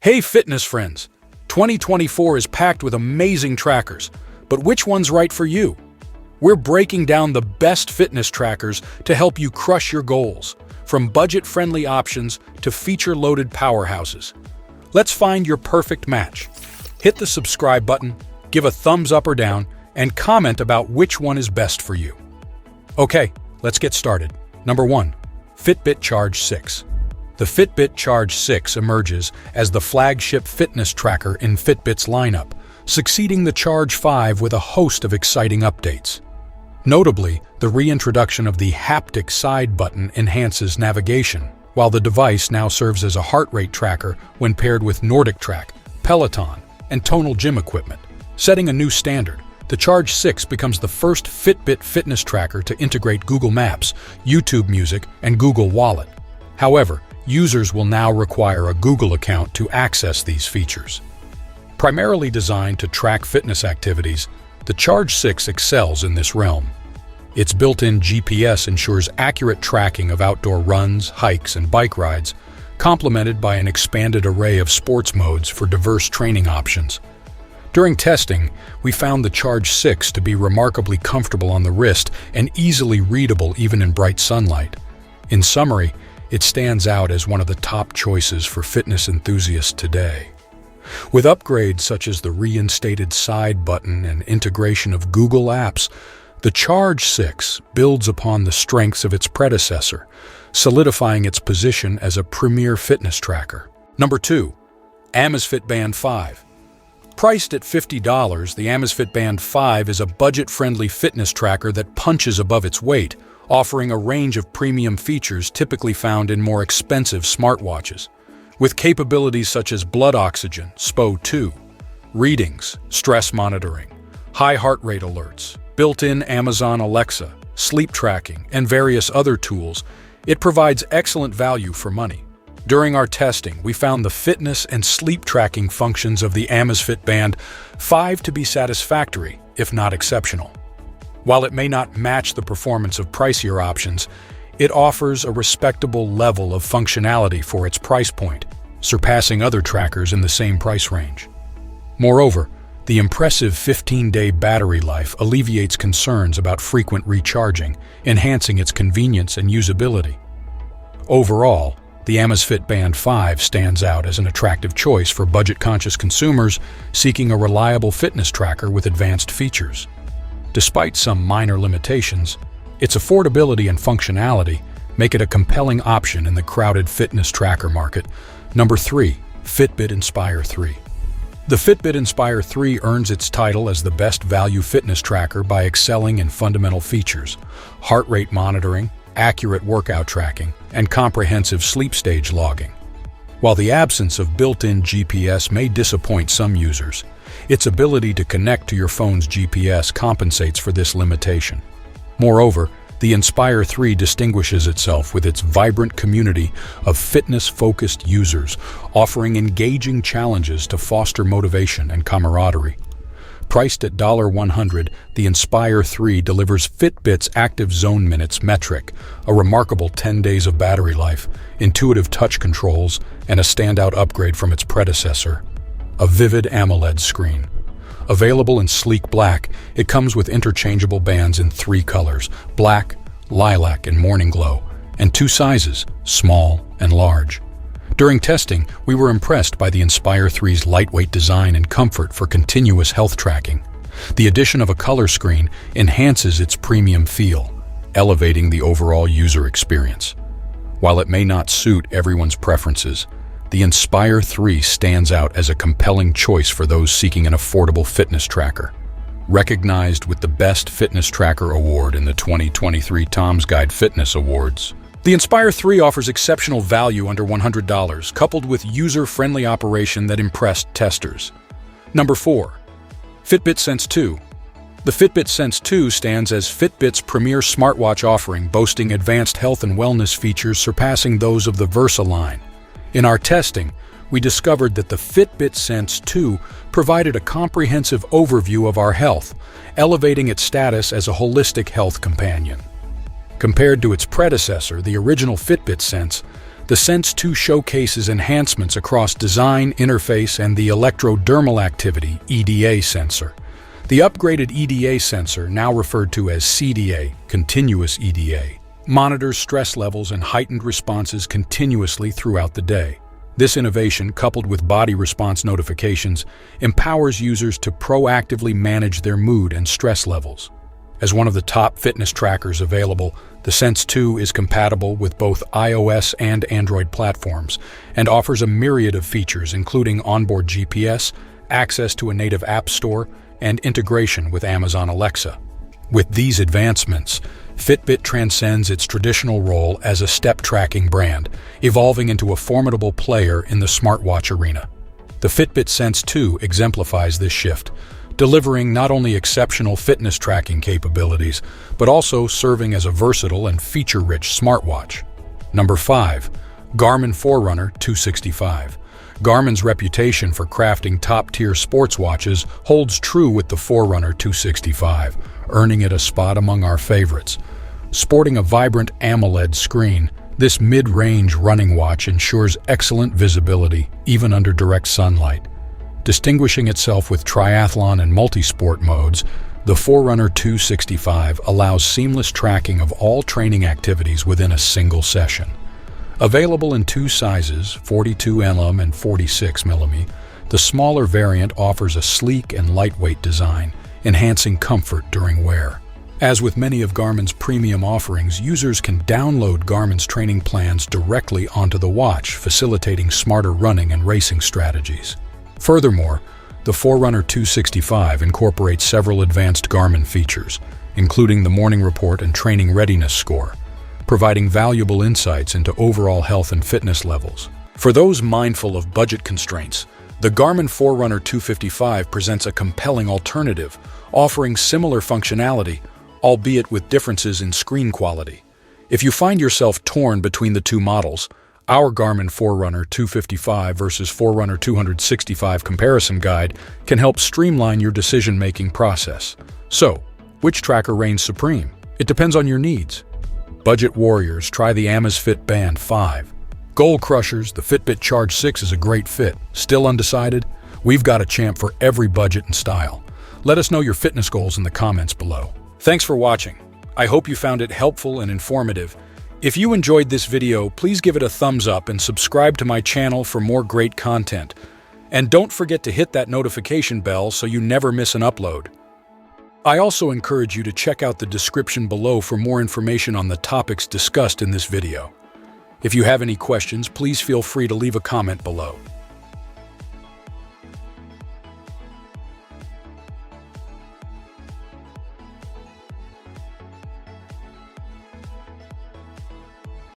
Hey fitness friends, 2024 is packed with amazing trackers, but which one's right for you? We're breaking down the best fitness trackers to help you crush your goals, from budget-friendly options to feature-loaded powerhouses. Let's find your perfect match. Hit the subscribe button, give a thumbs up or down, and comment about which one is best for you. Okay, let's get started. Number 1. Fitbit Charge 6. The Fitbit Charge 6 emerges as the flagship fitness tracker in Fitbit's lineup, succeeding the Charge 5 with a host of exciting updates. Notably, the reintroduction of the haptic side button enhances navigation, while the device now serves as a heart rate tracker when paired with Nordic Track, Peloton, and tonal gym equipment. Setting a new standard, the Charge 6 becomes the first Fitbit fitness tracker to integrate Google Maps, YouTube Music, and Google Wallet. However, users will now require a Google account to access these features. Primarily designed to track fitness activities, the Charge 6 excels in this realm. Its built-in GPS ensures accurate tracking of outdoor runs, hikes, and bike rides, complemented by an expanded array of sports modes for diverse training options. During testing, we found the Charge 6 to be remarkably comfortable on the wrist and easily readable even in bright sunlight. In summary, it stands out as one of the top choices for fitness enthusiasts today. With upgrades such as the reinstated side button and integration of Google Apps, the Charge 6 builds upon the strengths of its predecessor, solidifying its position as a premier fitness tracker. Number 2. Amazfit Band 5. Priced at $50, the Amazfit Band 5 is a budget-friendly fitness tracker that punches above its weight, offering a range of premium features typically found in more expensive smartwatches. With capabilities such as blood oxygen, SPO2, readings, stress monitoring, high heart rate alerts, built-in Amazon Alexa, sleep tracking, and various other tools, it provides excellent value for money. During our testing, we found the fitness and sleep tracking functions of the Amazfit Band 5 to be satisfactory, if not exceptional. While it may not match the performance of pricier options, it offers a respectable level of functionality for its price point, surpassing other trackers in the same price range. Moreover, the impressive 15-day battery life alleviates concerns about frequent recharging, enhancing its convenience and usability. Overall, the Amazfit Band 5 stands out as an attractive choice for budget-conscious consumers seeking a reliable fitness tracker with advanced features. Despite some minor limitations, its affordability and functionality make it a compelling option in the crowded fitness tracker market. Number 3. Fitbit Inspire 3. The Fitbit Inspire 3 earns its title as the best value fitness tracker by excelling in fundamental features, heart rate monitoring, accurate workout tracking, and comprehensive sleep stage logging. While the absence of built-in GPS may disappoint some users, its ability to connect to your phone's GPS compensates for this limitation. Moreover, the Inspire 3 distinguishes itself with its vibrant community of fitness-focused users, offering engaging challenges to foster motivation and camaraderie. Priced at $100, the Inspire 3 delivers Fitbit's Active Zone Minutes metric, a remarkable 10 days of battery life, intuitive touch controls, and a standout upgrade from its predecessor, a vivid AMOLED screen. Available in sleek black, it comes with interchangeable bands in 3 colors, black, lilac, and morning glow, and 2 sizes, small and large. During testing, we were impressed by the Inspire 3's lightweight design and comfort for continuous health tracking. The addition of a color screen enhances its premium feel, elevating the overall user experience. While it may not suit everyone's preferences, the Inspire 3 stands out as a compelling choice for those seeking an affordable fitness tracker. Recognized with the Best Fitness Tracker Award in the 2023 Tom's Guide Fitness Awards, the Inspire 3 offers exceptional value under $100, coupled with user-friendly operation that impressed testers. Number 4. Fitbit Sense 2. The Fitbit Sense 2 stands as Fitbit's premier smartwatch offering, boasting advanced health and wellness features surpassing those of the Versa line. In our testing, we discovered that the Fitbit Sense 2 provided a comprehensive overview of our health, elevating its status as a holistic health companion. Compared to its predecessor, the original Fitbit Sense, The Sense 2 showcases enhancements across design, interface, and the electrodermal activity (EDA) sensor. The upgraded EDA sensor, now referred to as CDA, continuous EDA, monitors stress levels and heightened responses continuously throughout the day. This innovation, coupled with body response notifications, empowers users to proactively manage their mood and stress levels. As one of the top fitness trackers available, the Sense 2 is compatible with both iOS and Android platforms and offers a myriad of features including onboard GPS, access to a native app store, and integration with Amazon Alexa. With these advancements, Fitbit transcends its traditional role as a step-tracking brand, evolving into a formidable player in the smartwatch arena. The Fitbit Sense 2 exemplifies this shift, delivering not only exceptional fitness tracking capabilities, but also serving as a versatile and feature-rich smartwatch. Number 5. Garmin Forerunner 265. Garmin's reputation for crafting top-tier sports watches holds true with the Forerunner 265, earning it a spot among our favorites. Sporting a vibrant AMOLED screen, this mid-range running watch ensures excellent visibility even under direct sunlight. Distinguishing itself with triathlon and multi-sport modes, the Forerunner 265 allows seamless tracking of all training activities within a single session. Available in two sizes, 42 mm and 46 mm, the smaller variant offers a sleek and lightweight design, enhancing comfort during wear. As with many of Garmin's premium offerings, users can download Garmin's training plans directly onto the watch, facilitating smarter running and racing strategies. Furthermore, the Forerunner 265 incorporates several advanced Garmin features, including the morning report and training readiness score, providing valuable insights into overall health and fitness levels. For those mindful of budget constraints, the Garmin Forerunner 255 presents a compelling alternative, offering similar functionality, albeit with differences in screen quality. If you find yourself torn between the two models, our Garmin Forerunner 255 versus Forerunner 265 comparison guide can help streamline your decision-making process. So, which tracker reigns supreme? It depends on your needs. Budget warriors, try the Amazfit Band 5. Goal crushers, the Fitbit Charge 6 is a great fit. Still undecided? We've got a champ for every budget and style. Let us know your fitness goals in the comments below. Thanks for watching. I hope you found it helpful and informative. If you enjoyed this video, please give it a thumbs up and subscribe to my channel for more great content. And don't forget to hit that notification bell so you never miss an upload. I also encourage you to check out the description below for more information on the topics discussed in this video. If you have any questions, please feel free to leave a comment below.